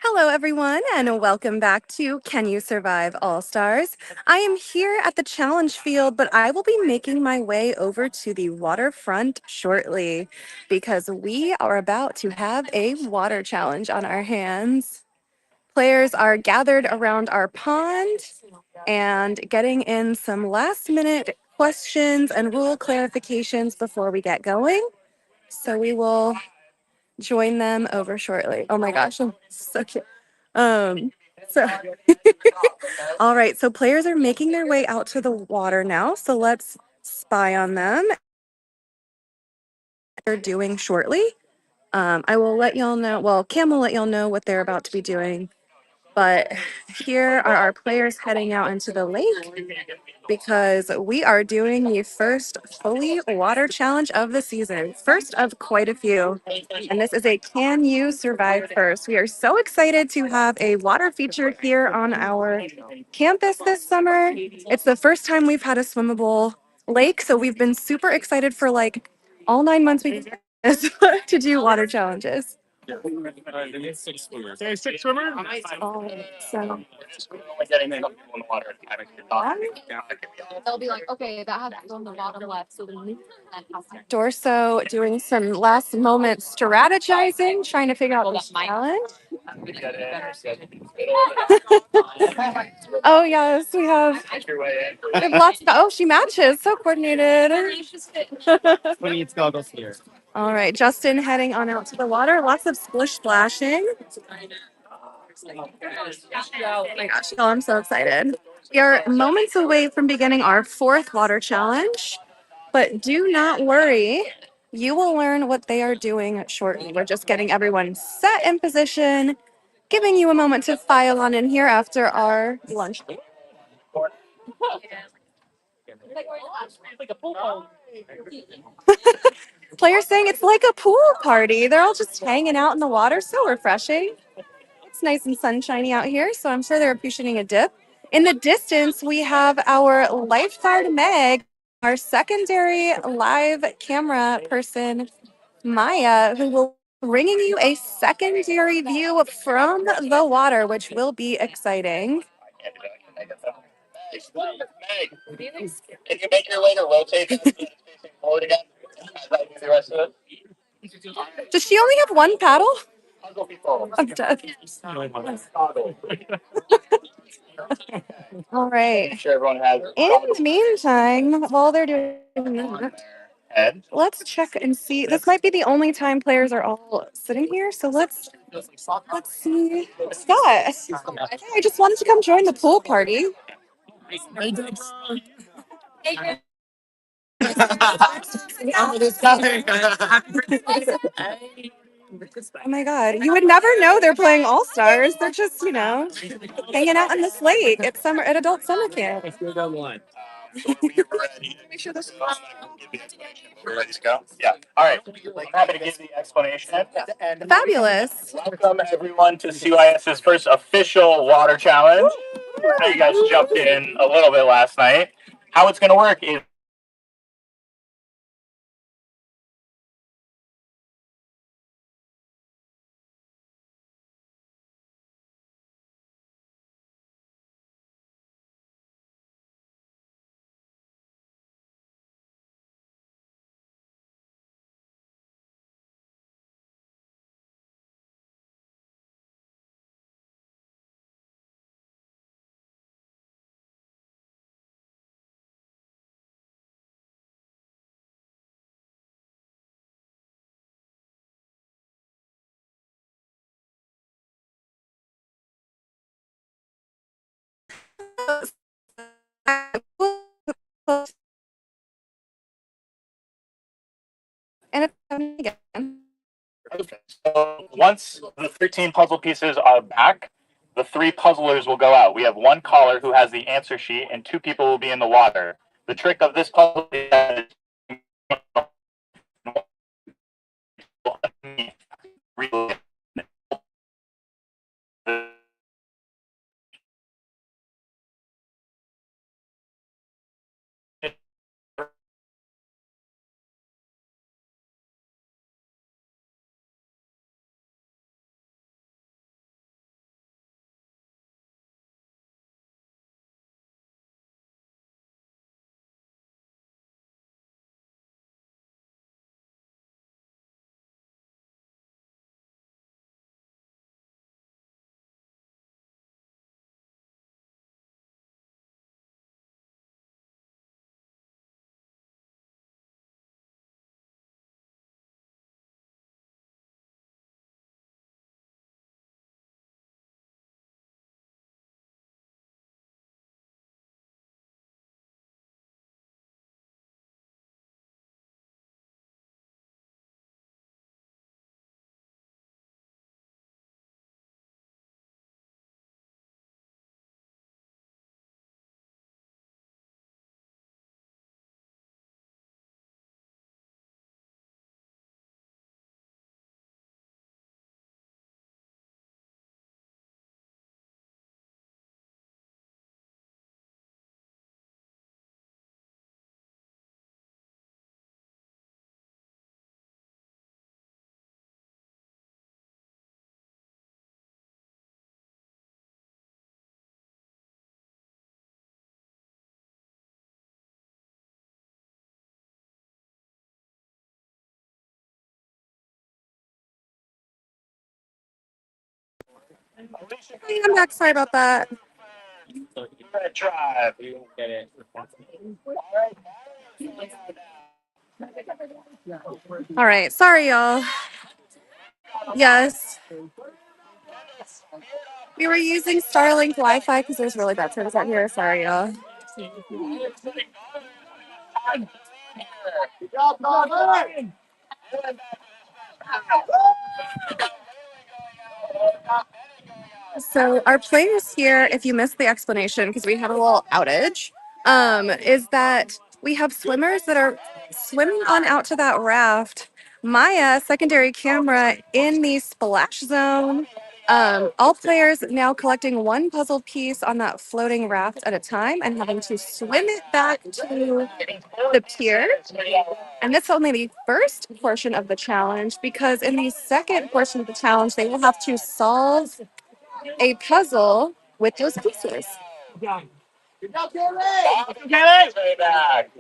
Hello, everyone, and welcome back to Can You Survive All Stars? I am here at the challenge field, but I will be making my way over to the waterfront shortly because we are about to have a water challenge on our hands. Players are gathered around our pond and getting in some last minute questions and rule clarifications before we get going. So we will join them over shortly. Oh my gosh, I'm so cute. Um, so all right, so players are making their way out to the water now. So let's spy on them. They're doing shortly. I will let y'all know. Well, Cam will let y'all know what they're about to be doing. But here are our players heading out into the lake because we are doing the first fully water challenge of the season, first of quite a few. And this is a Can You Survive First. We are so excited to have a water feature here on our campus this summer. It's the first time we've had a swimmable lake, so we've been super excited for like all 9 months we've to do water challenges. Say six swimmer. So They'll be like, okay, that has to go on the bottom left. So then Dorso doing some last moment strategizing, trying to figure out the challenge. Oh yes, we have lots of, oh, she matches. So coordinated. Who needs goggles here? All right, Justin heading on out to the water. Lots of splish splashing. Oh my gosh, y'all, I'm so excited. We are moments away from beginning our fourth water challenge, but do not worry. You will learn what they are doing shortly. We're just getting everyone set in position, giving you a moment to file on in here after our lunch. Players saying it's like a pool party. They're all just hanging out in the water. So refreshing. It's nice and sunshiny out here, so I'm sure they're appreciating a dip. In the distance, we have our lifeguard Meg, our secondary live camera person, Maya, who will be bringing you a secondary view from the water, which will be exciting. Can you make your way to rotate that facing forward again? As I do the rest of it. Does she only have one paddle? I'll go before. I'm dead. All right. Make sure everyone has. In the meantime, while they're doing that, Head. let's check and see. This might be the only time players are all sitting here, so let's see. Scott, hey, I just wanted to come join the pool party. Oh my God, you would never know they're playing All Stars. They're just, hanging out in this lake at summer at adult summer camp. So when you're ready, Make sure this. give the explanation. We're ready to go. Yeah. All right. I'm happy to give the explanation. Fabulous. Welcome everyone to CYS's first official water challenge. I know you guys jumped in a little bit last night. How it's going to work is And it's coming again. so once the 13 puzzle pieces are back, the three puzzlers will go out. We have one caller who has the answer sheet, and two people will be in the water. The trick of this puzzle is Hey, I'm back. Sorry about that. Red tribe. All right. Sorry, y'all. Yes. We were using Starlink Wi-Fi because there's really bad service out here. Sorry, y'all. So our players here, if you missed the explanation, because we had a little outage, is that we have swimmers that are swimming on out to that raft. Maya, secondary camera in the splash zone. All players now collecting one puzzle piece on that floating raft at a time and having to swim it back to the pier. And that's only the first portion of the challenge because in the second portion of the challenge, they will have to solve a puzzle with those pieces. Way back.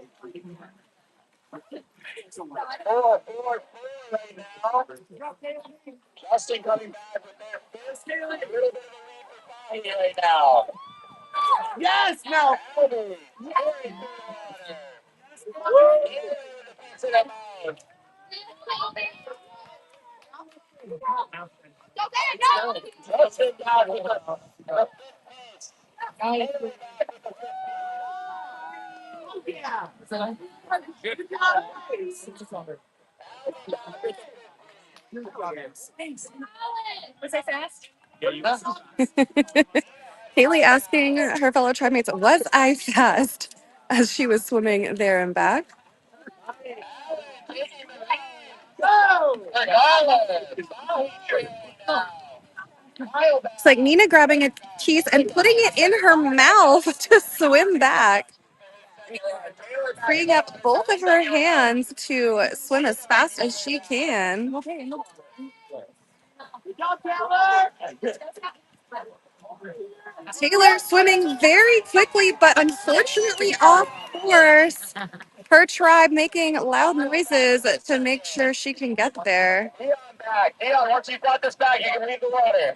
Four right now. Justin coming back with their fist. A little bit of a lead for Bonnie right now. Yes, no. Justin back with the Haley asking her fellow tribe was I fast as she was swimming there and back? It's like Nina grabbing a piece and putting it in her mouth to swim back, freeing up both of her hands to swim as fast as she can. Taylor swimming very quickly, but unfortunately off course. Her tribe making loud noises to make sure she can get there. Dion, once you brought this back, you can leave the water.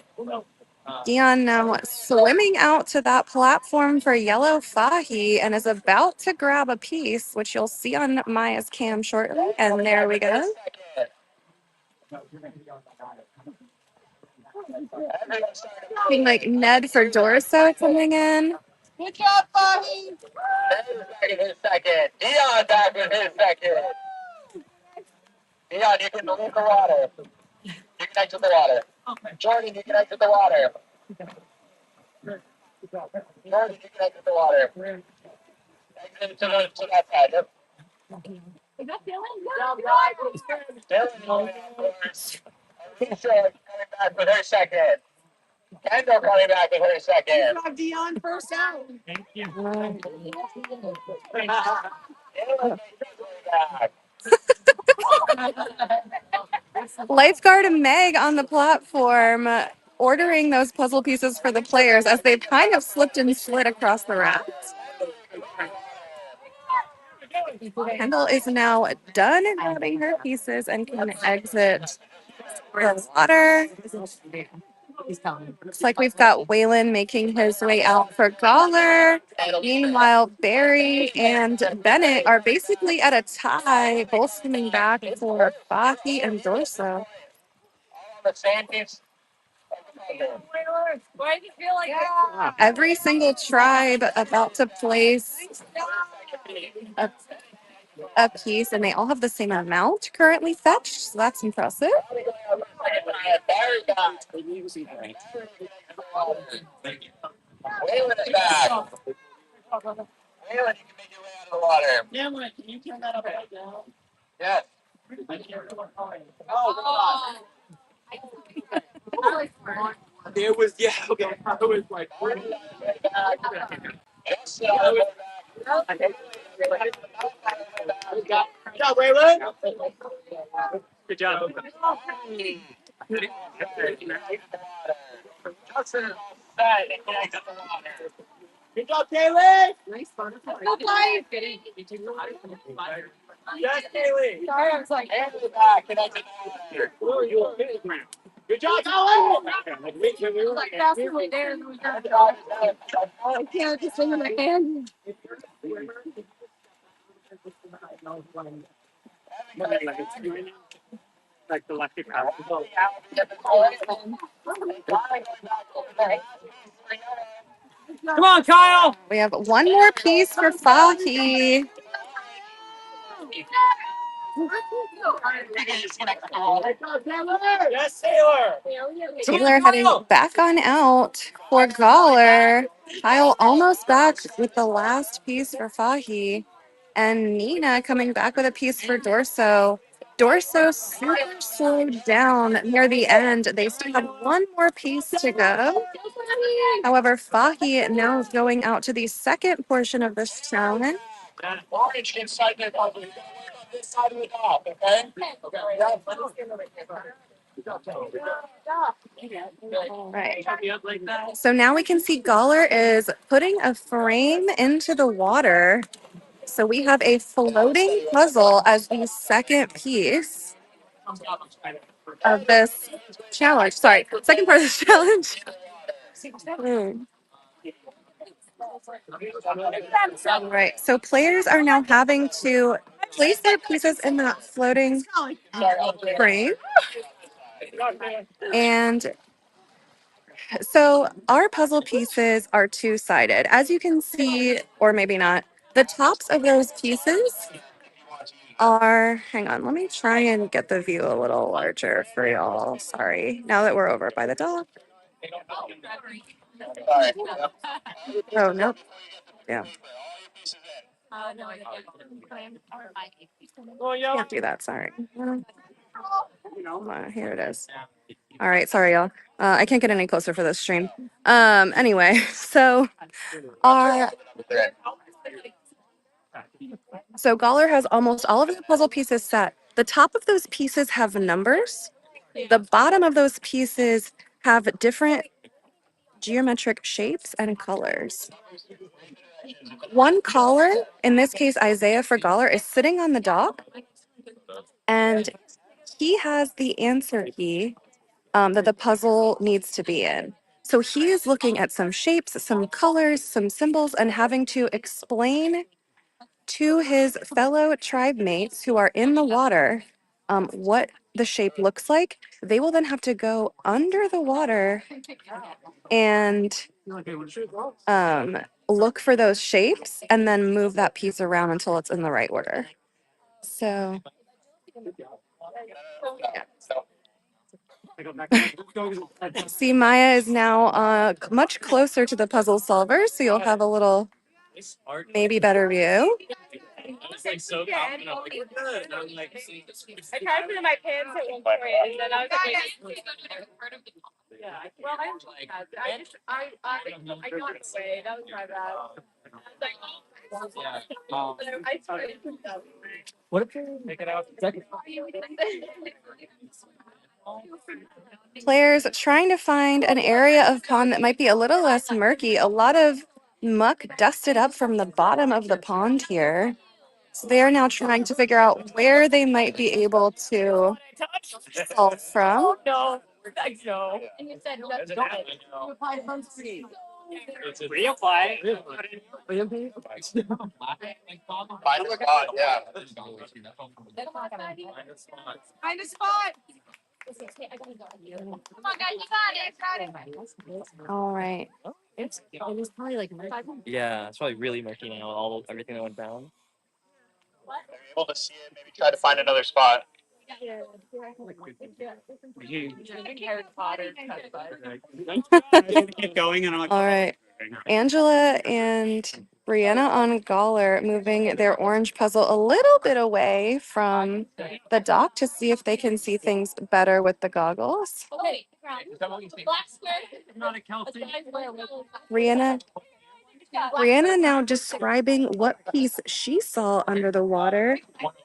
Dion now swimming out to that platform for yellow fahi and is about to grab a piece, which you'll see on Maya's cam shortly. And there we go. Being like Ned for Dorso coming in. Good job, Bobby. Back in his second. Dion back in his second. Dion, you can leave the water. You can exit the water. Jordan, you can exit the water. Jordan, you can exit the water. Exit to that side. Yep. Dylan going afterwards. Alicia coming back with her second. Kendall coming back with her second. Dion first out. Dylan coming back. Lifeguard Meg on the platform ordering those puzzle pieces for the players as they've kind of slipped and slid across the raft. Kendall is now done grabbing her pieces and can exit the water. Looks like we've got Waylon making his way out for Galler. Meanwhile, Barry and Bennett are basically at a tie, both swimming back for Fahi and Dorso. The sandpiece. Every single tribe about to place a, a piece, and they all have the same amount currently fetched, so that's impressive. Barry back. Waylon is back. Waylon, you can make your way out of the water. Yeah, can you turn that up right now? Yes. Oh, it was, yeah, okay. I was like, Just back. good job, Waylon. Good job. Justin is all set and can exit the water. Good job, Kaylee. Yes, Kaylee. Sorry, I was like, And the back can exit the water. Good job, Kaylee. Like that's really there. I can't just in my hand. Like the electric Come on, Kyle. We have one more piece for Fahi. Yes, Sailor. Taylor heading back on out for Galler. Kyle almost back with the last piece for Fahi. And Nina coming back with a piece for Dorso. Dorso super slowed down near the end. They still have one more piece to go. However, Fahi now going out to the second portion of this challenge. Orange inside their puzzle. This side of the top, okay? Right. So now we can see Galler is putting a frame into the water. So we have a floating puzzle as the second piece of this challenge. Sorry, second part of the challenge. Right. So players are now having to place their pieces in that floating frame. And so our puzzle pieces are two-sided. As you can see, or maybe not, the tops of those pieces are, hang on, let me try and get the view a little larger for y'all. Sorry, now that we're over by the dock. Oh, no. Yeah, can't do that. Sorry. Here it is. All right, sorry, y'all. I can't get any closer for this stream. Anyway, our so Galler has almost all of the puzzle pieces set. The top of those pieces have numbers. The bottom of those pieces have different geometric shapes and colors. One caller, in this case Isaiah for Galler, is sitting on the dock, and he has the answer key that the puzzle needs to be in. So he is looking at some shapes, some colors, some symbols, and having to explain to his fellow tribe mates who are in the water what the shape looks like. They will then have to go under the water and look for those shapes and then move that piece around until it's in the right order. So, see, Maya is now much closer to the puzzle solver, so you'll have a little maybe better view. I tried to put in my pants at one point, and then I was like, yeah. Well, I got away. That was my bad. What if you take it out? Players trying to find an area of pond that might be a little less murky. A lot of muck dusted up from the bottom of the pond here. So they are now trying to figure out where they might be able to solve from. No, no. And you said Reapply. Find a spot, yeah. find a spot. Come on, guys, you got it. All right. It was probably like Yeah, it's probably really murky now. Everything that went down. Able to see it, maybe try to find another spot. Harry Potter. Keep going, and I'm like, All right. Angela and Brianna on Galler moving their orange puzzle a little bit away from the dock to see if they can see things better with the goggles. Okay, black square. Brianna now describing what piece she saw under the water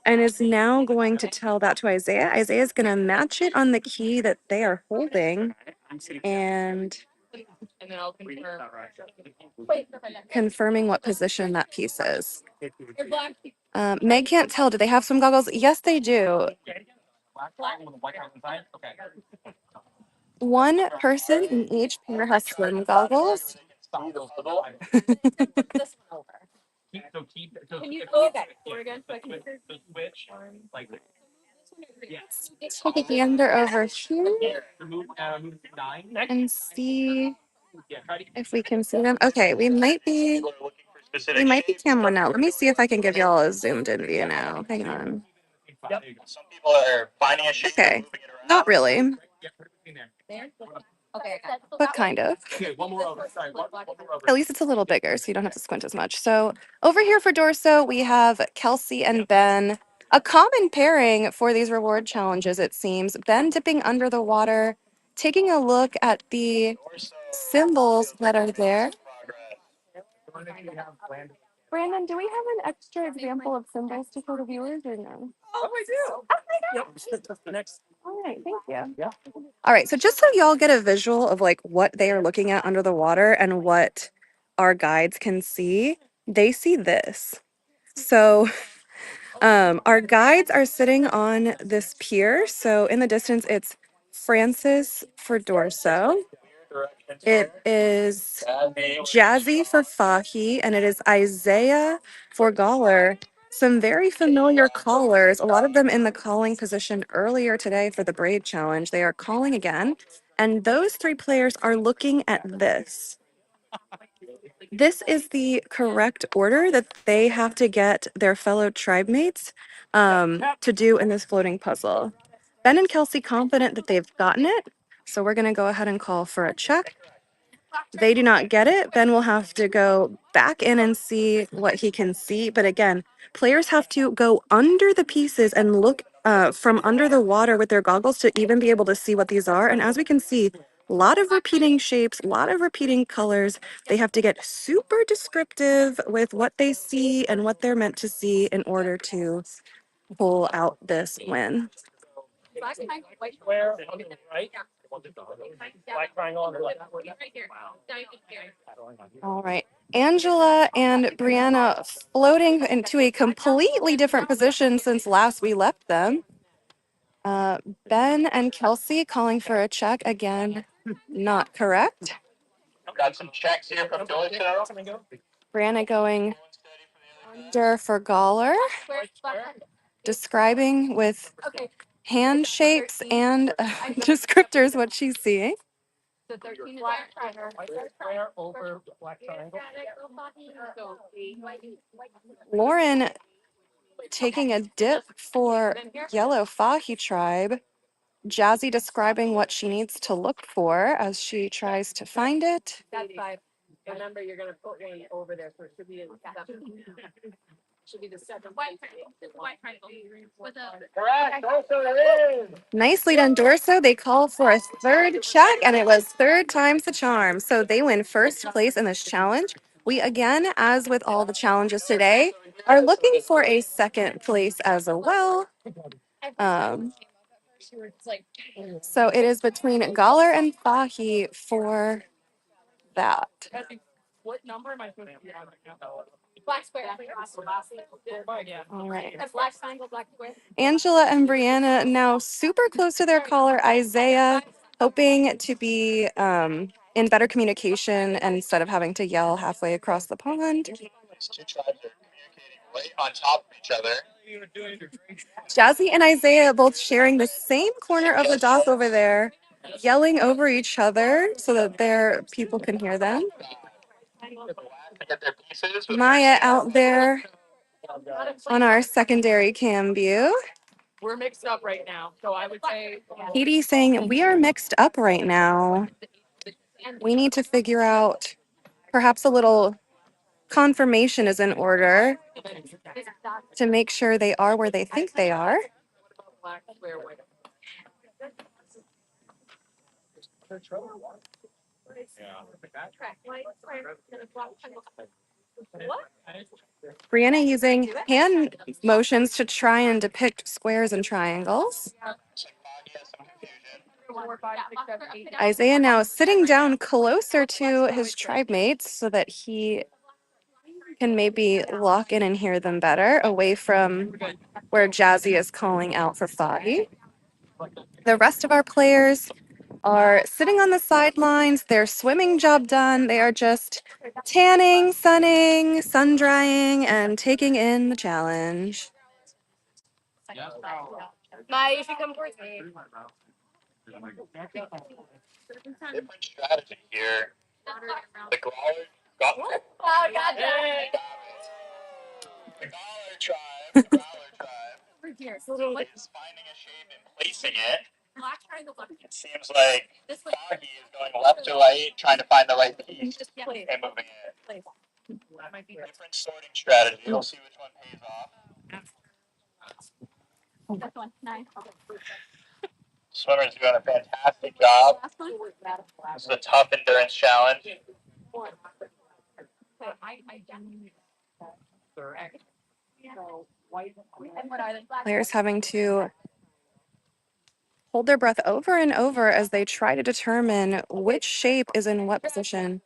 and is now going to tell that to Isaiah. Isaiah's going to match it on the key that they are holding and And then I'll confirm. confirming what position that piece is. Meg can't tell. Do they have some goggles? Yes, they do. One person in each pair has swim goggles. Take a gander over here and see if we can see them. Okay, we might be cam one now. Let me see if I can give y'all a zoomed in view now. Hang on. Some people are finding a shape. Okay, not really, but kind of. At least it's a little bigger, so you don't have to squint as much. So over here for Dorso, we have Kelsey and Ben. A common pairing for these reward challenges, it seems. Ben dipping under the water, taking a look at the symbols that are there. Brandon, do we have an extra example of symbols to show the viewers or no? Oh, I do. Oh my Yep. gosh. That's the next. All right, thank you. Yeah. All right, so just so y'all get a visual of like what they are looking at under the water and what our guides can see, they see this. So our guides are sitting on this pier. So in the distance, it's Francis for Dorso. It is Jazzy for Fahi, and it is Isaiah for Galler. Some very familiar callers, a lot of them in the calling position earlier today for the braid challenge. They are calling again, and those three players are looking at this. This is the correct order that they have to get their fellow tribe mates to do in this floating puzzle. Ben and Kelsey confident that they've gotten it, so we're going to go ahead and call for a check. They do not get it. Ben will have to go back in and see what he can see. But again, players have to go under the pieces and look from under the water with their goggles to even be able to see what these are. And as we can see, a lot of repeating shapes, a lot of repeating colors. They have to get super descriptive with what they see and what they're meant to see in order to pull out this win. Square on the right. Black triangle on the left. All right. Angela and Brianna floating into a completely different position since last we left them. Ben and Kelsey calling for a check again. Not correct. Got some checks here from Dorso. Brianna going under for Galler. Describing with hand shapes and descriptors what she's seeing. Square over black triangle. Lauren taking a dip for Yellow Fahi tribe. Jazzy describing what she needs to look for as she tries to find it. Remember, you're gonna put one over there, so it should be in should be the second. White triangle. With a. Correct. Dorso it is. Nicely done, Dorso. They call for a third check, and it was third time's the charm. So they win first place in this challenge. We again, as with all the challenges today, are looking for a second place as well. So it is between Galler and Fahi for that. What number am I supposed to be on right now? Black square. All right. Black triangle, black square. Angela and Brianna now super close to their caller, Isaiah, hoping to be in better communication instead of having to yell halfway across the pond. These two tribes are communicating right on top of each other. Jazzy and Isaiah both sharing the same corner of the dock over there, yelling over each other so that their people can hear them. Get their pieces. Maya out there on our secondary cam view. We're mixed up right now, so I would say. Katie saying, we are mixed up right now. We need to figure out perhaps a little confirmation is in order to make sure they are where they think they are. Black square white. Brianna using hand motions to try and depict squares and triangles. Isaiah now sitting down closer to his tribe mates so that he can maybe lock in and hear them better, away from where Jazzy is calling out for Fahi. The rest of our players are sitting on the sidelines. Their swimming job done. They are just tanning, sunning, sun drying, and taking in the challenge. Mai, you should come towards me. Different strategy here. The growler got Oh, gotcha. the growler tribe Over here. is finding a shape and placing it. It seems like Foggy is going left to right, trying to find the right piece and moving it. Different sorting strategy. We'll see which one pays off. Swimmers doing a fantastic job. This is a tough endurance challenge. Players having to hold their breath over and over as they try to determine which shape is in what position.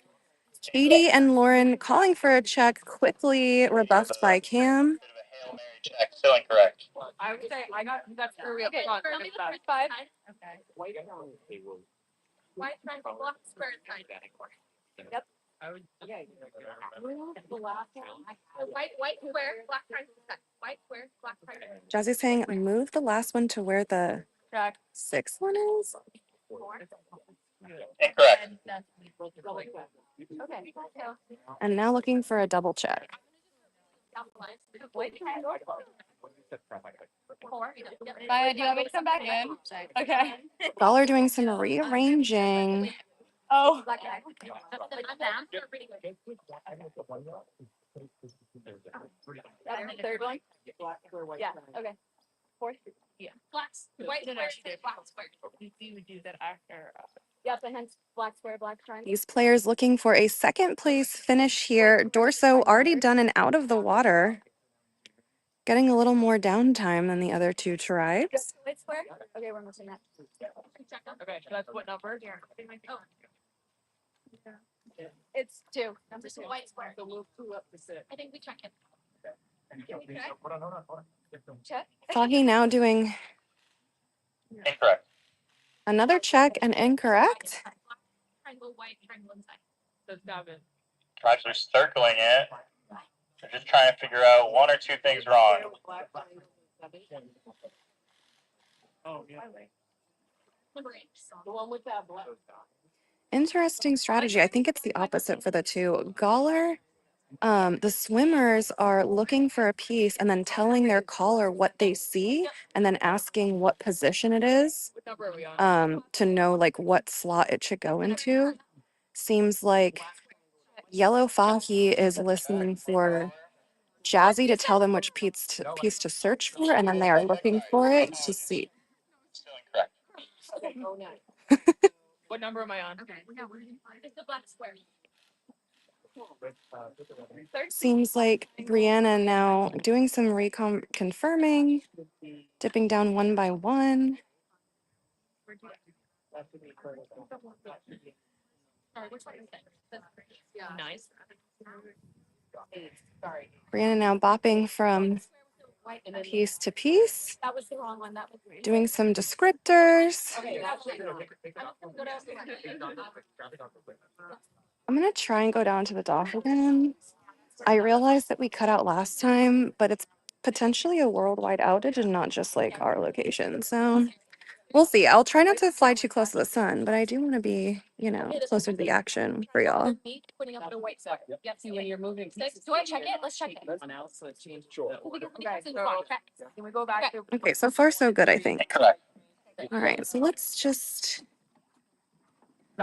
Katie and Lauren calling for a check, quickly rebuffed by Cam. Bit of a Hail Mary check, still incorrect. I would say I got that's where we have fun. Okay, the first five. Okay. White triangle, block, square, triangle. Yep. The last one. White square, black triangle. White square, black triangle. Jazzy's saying, move the last one to where the Check. sixth one is. Incorrect. Okay. And now looking for a double check. White triangle. Maya, do you want me to come back in? Okay. Y'all are doing some rearranging. Oh. That's the third one? Yeah, okay. Fourth? Yeah. Blacks, white square, black square. You would do that after. Yep, and hence black square, black triangle. These players looking for a second place finish here. Dorso already done and out of the water. Getting a little more downtime than the other two tribes. White square? Okay, we're missing that. Okay, so that's what number? Oh. It's two. Number two. White square. So move two up to six. I think we check it. Can we check? Check. Foggy now doing Incorrect. another check and incorrect. Triangle, white, triangle inside. That's seven. Tribes are circling it. They're just trying to figure out one or two things wrong. Oh, yeah. The one with that black. Interesting strategy. I think it's the opposite for the two. Galler, the swimmers are looking for a piece and then telling their caller what they see and then asking what position it is What number are we on? to know like what slot it should go into. Seems like Yellow Fahi is listening for Jazzy to tell them which piece to search for, and then they are looking for it to see. Still incorrect. Okay, oh, nine. What number am I on? Okay, it's the black square. Seems like Brianna now doing some confirming, dipping down one by one. Nice. Sorry. Brianna now bopping from piece to piece, That was the wrong one. That was doing some descriptors. Okay, that's it. I'm gonna try and go down to the dock again. I realized that we cut out last time, but it's potentially a worldwide outage and not just like our location. So we'll see. I'll try not to fly too close to the sun, but I do want to be, closer to the action for y'all. Putting up the white square. Yep, see when you're moving. Six. Do I check it? Let's check it. So change. Sure. Okay, can we go back to? Okay, so far so good, I think. Incorrect. All right, so let's just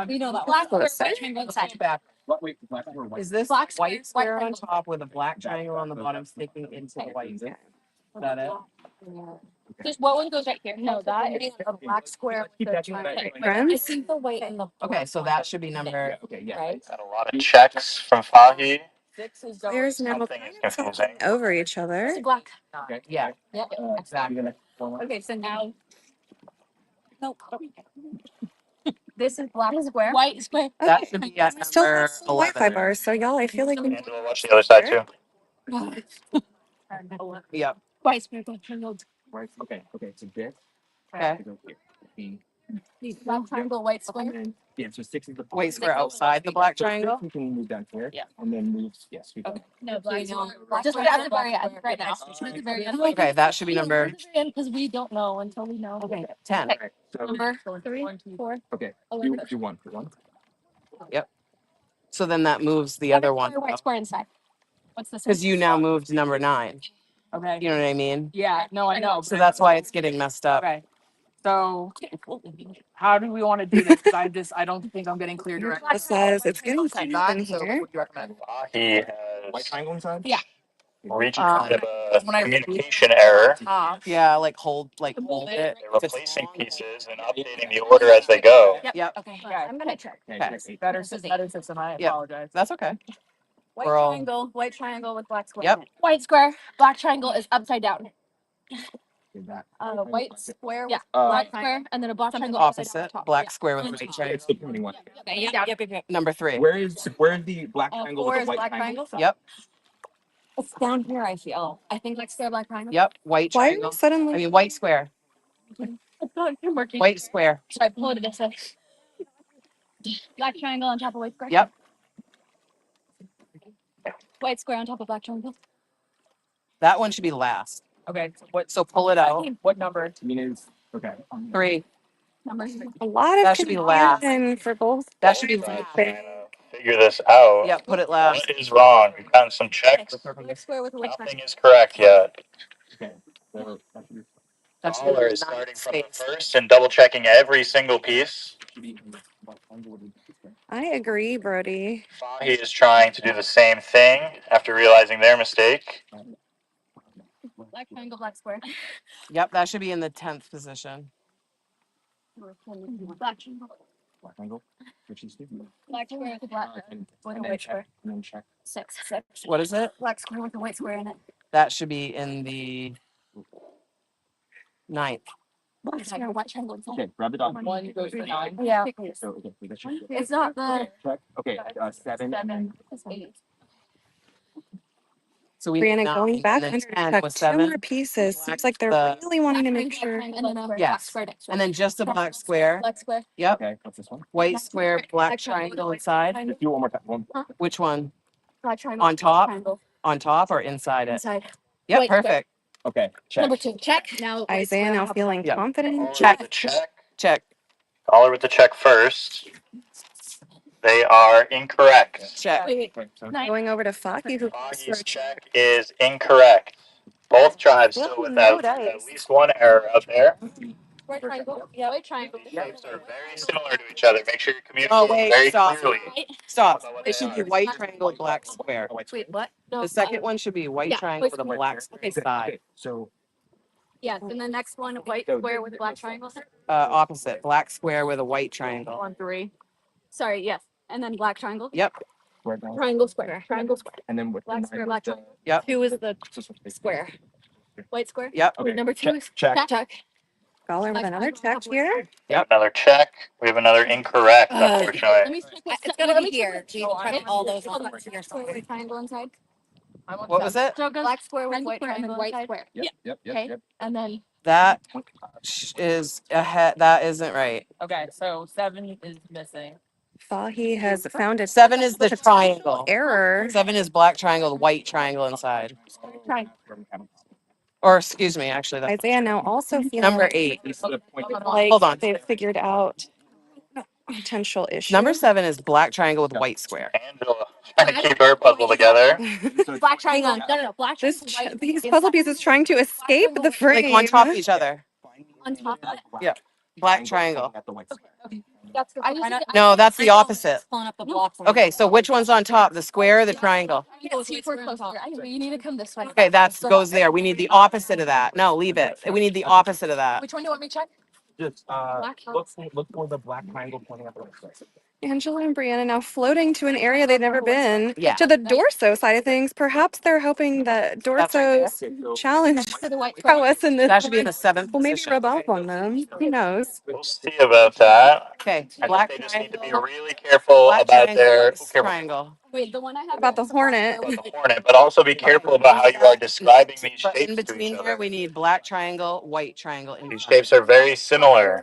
We know that. Black Black square. triangle inside. Back. Is this Black square, white square white on top with a black triangle on the bottom sticking into the white? Is that it? Just what one goes right here? No, that is a black square. Keep with that the going. triangle. I friends. think the white and the. Okay, so that should be number. Okay, yeah. Right? Got a lot of checks from Fahi. Six is going. Players now Something kind is of confusing. talking over each other. It's black. Okay, yeah, Yep. exactly. Okay, so now. Nope. This is black square. White square. That should be at Still number have some Wi-Fi 11. bars, so y'all, I feel like we Angela, watch the other side too. Yep. White square, black triangle. Okay, so this. Okay. Okay. Black triangle, white square. Yeah, so 6 is the White square outside the black triangle. We can move down here. Yeah. And then move, yes. We Okay. No, black black square. Just put it at the very end right now. Just put it at the very end. Okay, that should be number Because we don't know until we know. okay 10. All right, so, Number 3, 4. okay, 11. do one for one. So then that moves the other one White square inside. What's this? because you now moved number 9. Okay. You know what I mean? Yeah, no, I know. So that's why it's getting messed up. Okay. So how do we want to do this? Because I don't think I'm getting clear direction. It says it's getting Like cold in that. So here. what do you recommend? He White has triangle inside? Yeah. reached Um, kind of when a I- communication error. Yeah, like hold it. They're replacing pieces and updating the order as they go. Yep. Okay. Okay. I'm gonna check. Okay. Better system. I Yeah. apologize. That's okay. White We're all- white triangle with black square. Yep. In it. White square, black triangle is upside down. That. White square with Uh, black square, and then a black triangle upside down. Opposite. Black square with white triangle. It's the pointing one. Okay, yeah. Number 3. Where is the black triangle 4 with is the white black triangle? triangle. Yep. It's down here, I feel. I think black square, black triangle. Yep. White Why are triangle. we suddenly? I mean white square. It's not working. White square. Should I pull it this way? Black triangle on top of white square. Yep. White square on top of black triangle. That one should be last. Okay. So what? So pull it out. What number? I mean, it's, okay. 3. Numbers. A lot of That should be last. confusion for both. That should be Trying last. to figure this out. Yep. Put it last. What is wrong? We've gotten some checks. White square with a white square. Nothing is correct yet. Okay. So that should be- That should be Caller the is starting ninth from the space. first and double checking every single piece. should be in the black triangle with the- I agree, Brody. Fahi is trying to do the same thing after realizing their mistake. Black triangle, black square. Yep. That should be in the 10th position. Black triangle. black triangle, which is different. Black square with a black And with a then white check, square. and then check. 6. What is it? Black square with a white square in it. That should be in the 9th. Black square, white triangle inside. Okay, grab the dot. 1 goes to 9. Yeah. So, okay, we got you. It's not the Check. Okay, 7. 7. It's 8. So we Brianna, need going 9, back and then under to 10 check was 2 7. more pieces. Black, Seems like they're the- really wanting to make sure. And then a black Yes. square next to it. And then just a black square. Black square. Yep. Okay, what's this one? White square, black triangle inside. Just do it one more time. One. Which one? Black triangle. On top? Triangle. On top or inside it? Inside. Yep, White square. perfect. Okay, check. Number 2. Check. Now white Isaiah square now on top of feeling Yeah. confident. Caller Check. with the check. Check. Caller with the check first. They are incorrect. Check. Wait, Okay, so Nine. Going over to Faki, who Fahi's check is incorrect. Both tribes still with at least one error out there. White triangle. Yeah, white triangle. Shapes are very similar to each other. Make sure you're Oh, communicating wait, very stop. clearly. Stop. about what It they should be are. white triangle, black square. white Wait, what? No, The second one should be white Yeah, triangle white with a square. black square side. Okay, so Yes, and the next one, white So- square with a black triangle. Opposite. Black square with a white triangle. 1, 3. Sorry, yes. And then black triangle. Yep. square down, Triangle square. Triangle square. and then with the Black nine square, with black the- triangle. Yep. 2 is the so- square. White square. Yep. Okay, Number 2 check, is check. check. Scholar with Black another triangle, check here. We have another check. We have another incorrect, Let unfortunately. me check this. It's gonna let be me check here. this. You prep all those on Black to your square with triangle inside. What was it? So it goes black square with white square and then triangle white inside. square. Yep, Okay. yep. And then That is ahead. That isn't right. Okay, so 7 is missing. Fahi has found a 7 is the triangle. error. 7 is black triangle, white triangle inside. triangle. Or excuse me, actually, that's Isaiah now also feeling number 8. like Hold on. they've figured out potential issue. Number 7 is black triangle with white square. Angela trying to keep her puzzle together. Black triangle. No. Black This triangle. these puzzle pieces trying to escape the frame. Like on top of each other. On top. Yeah. Black triangle. That's the. No, that's the opposite. Pulling up the blocks. Okay, so which one's on top? The square or the triangle? You need to come this way. Okay, that goes there. We need the opposite of that. No, leave it. We need the opposite of that. Which one do you want me to check? Just look for the black triangle pointing up the right side. Angela and Brianna now floating to an area they've never been. Yeah. To the Dorso side of things. Perhaps they're hoping that That's right. Dorso's challenge For the white square. prowess in this That should be in the 7th will maybe position. rub off on them. Who knows? We'll see about that. Okay, I black think they just need to be triangle. really careful Black about triangle, their triangle. Wait, the one I have About the hornet. About the hornet, but also be careful about how you are describing these But shapes in to each between other. here, we need black triangle, white triangle. These shapes are very similar.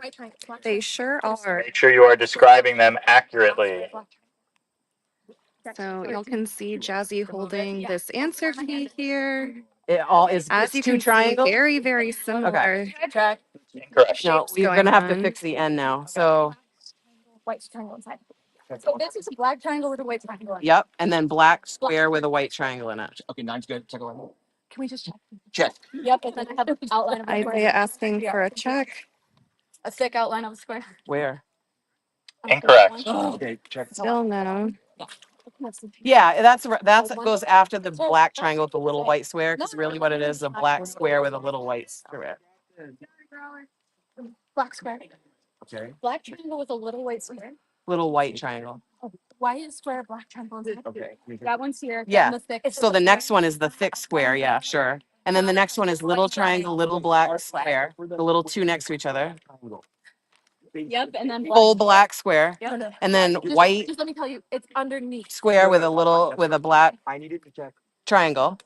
They sure are. Make sure you are describing them accurately. So y'all can see Jazzy holding this answer key here. It all is As it's you two can see, triangles. very, very similar. Check. Incorrect. No, shapes we're going gonna have to on. fix the end now. So white triangle inside. So this is a black triangle with a white triangle. yep, and then black square with a white triangle in it. Okay, nine's good. Check it out. Can we just check? Check. Yep, and then I have an outline of a Isaiah square. asking for a check. A thick outline of a square. Where? Incorrect. Okay, check. Still no. Yeah, that's goes after the black triangle with the little white square. Because really, what it is, a black square with a little white square. Black square. Okay. Black triangle with a little white square. Little white triangle. White square, black triangle inside. Okay. That one's here. Yeah. The thick. So the next one is the thick square. Yeah, sure. And then the next one is little triangle, little black square. The little two next to each other. Yep, and then Full black square. Yep. And then white Just let me tell you, it's underneath. square with a black I needed to check. triangle.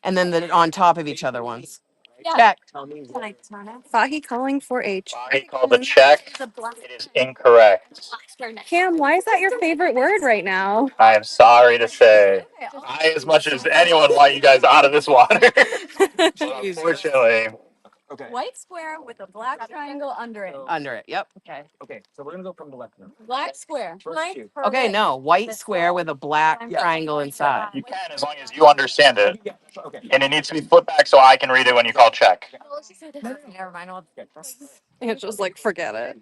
And then the on top of each other ones. Yeah. Check. Can I turn it? Fahi calling for a He check. called the check. The black It is incorrect. square next. Cam, why is that your favorite word right now? I am sorry to say. I, as much as anyone, want you guys out of this water. But unfortunately, Okay. White square with a black triangle under it. Under it. Yep. Okay. Okay, so we're gonna go from the left now. Black square. First two. Okay, no. White square with a black triangle inside. you can as long as you understand it. Yeah, okay. And it needs to be flipped back so I can read it when you call check. Never mind. It's just like forget it.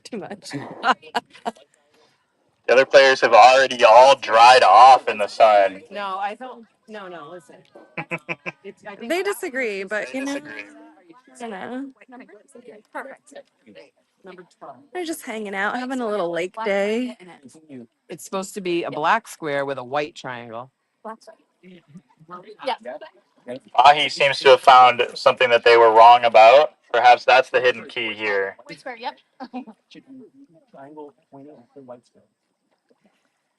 Too much. The other players have already all dried off in the sun. No, I don't. No, listen. I think They disagree, but They you know, disagree. Perfect. number 12. they're just hanging out, having a little lake day. It's supposed to be a black square with a white triangle. Black square. Yeah. Ahi seems to have found something that they were wrong about. Perhaps that's the hidden key here. White square. Yep. Triangle pointing at the white square.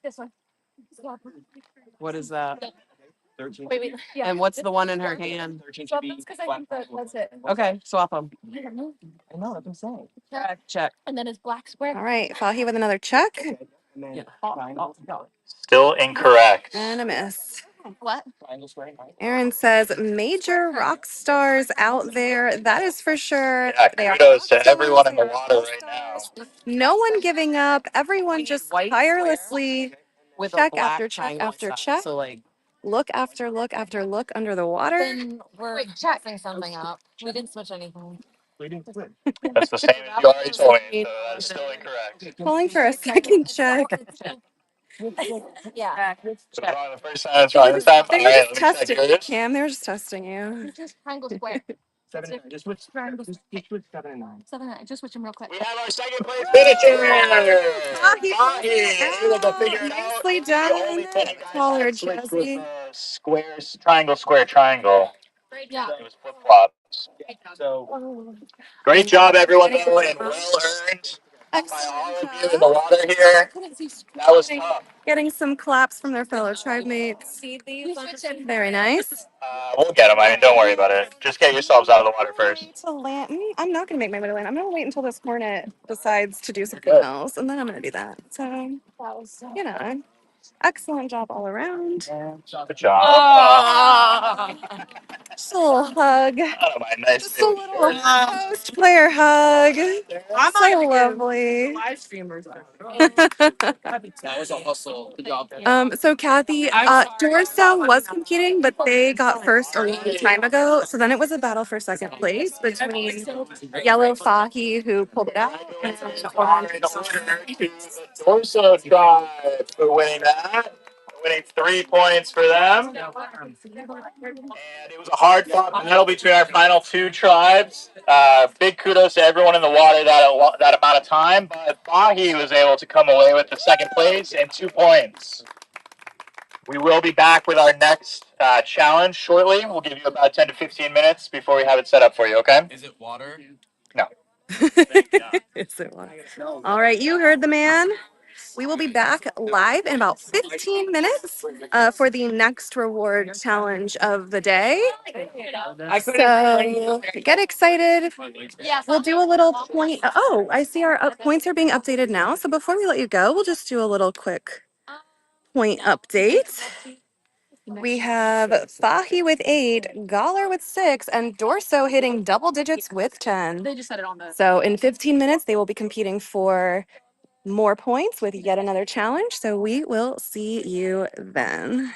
This one. What is that? 13. Wait. Yeah. And what's the one in her hand? 13 should Swap be those because I black think that's it. Okay, swap them. I know, that's what I'm saying. Check. And then it's black square. All right, Fahi with another check And then triangle. Still incorrect. and a miss. What? Triangle square. Right? Aaron says major rock stars out there. That is for sure. Yeah, They are kudos to rock everyone stars, in the they are water all right now. stars. No one giving up. Everyone just white tirelessly With check a black after check triangle after inside. check. So like Look after look after look under the water. Then we're checking something up. We didn't switch anything. We didn't flip. That's the same as you already told me, so that is still incorrect. Calling for a second check. Yeah. It was wrong the first time, it's wrong this time. They All were right, just let me check testing you, yours. Cam. They were just testing you. It's just triangle square. 7 and 9. Just switch. Just switch 7 and 9. 7 9. Just switch them real quick. We have our second place finisher. Fahi Able to figure it out. Nicely The only done. thing you guys Caller had switched was Jazzy. the squares, triangle, square, triangle. Yeah. It was flip flops. So Great job, everyone, though, and well earned by all of you in the water here. That was tough. Getting some claps from their fellow tribe mates. Very nice. We'll get them. I mean, don't worry about it. Just get yourselves out of the water first. To land. I'm not going to make my way to land. I'm going to wait until this hornet decides to do something Good. else, and then I'm going to do that. So, you know, excellent job all around. Good job. Oh. Just a little hug. Oh, my nice Just a new little shirt. post player hug. I'm So lovely. live streamers. that was a hustle. Good job. So Kathy, Dorso was competing, but they got first a long time ago. So then it was a battle for second place between Yellow Fahi, who pulled it out, and Orange. Dorso tribe for winning that. Winning 3 points for them. And it was a hard fought battle between our final two tribes. Big kudos to everyone in the water that amount of time. But Fahi was able to come away with the second place and 2 points. We will be back with our next challenge shortly. We'll give you about 10 to 15 minutes before we have it set up for you, okay? Is it water? Is it one? All right, you heard the man. We will be back live in about 15 minutes for the next reward challenge of the day. So get excited. We'll do a little point. Oh, I see our points are being updated now. So before we let you go, we'll just do a little quick point update. We have Fahi with 8, Galler with 6, and Dorso hitting double digits with 10. They just said it on the. So in 15 minutes, they will be competing for more points with yet another challenge. So we will see you then.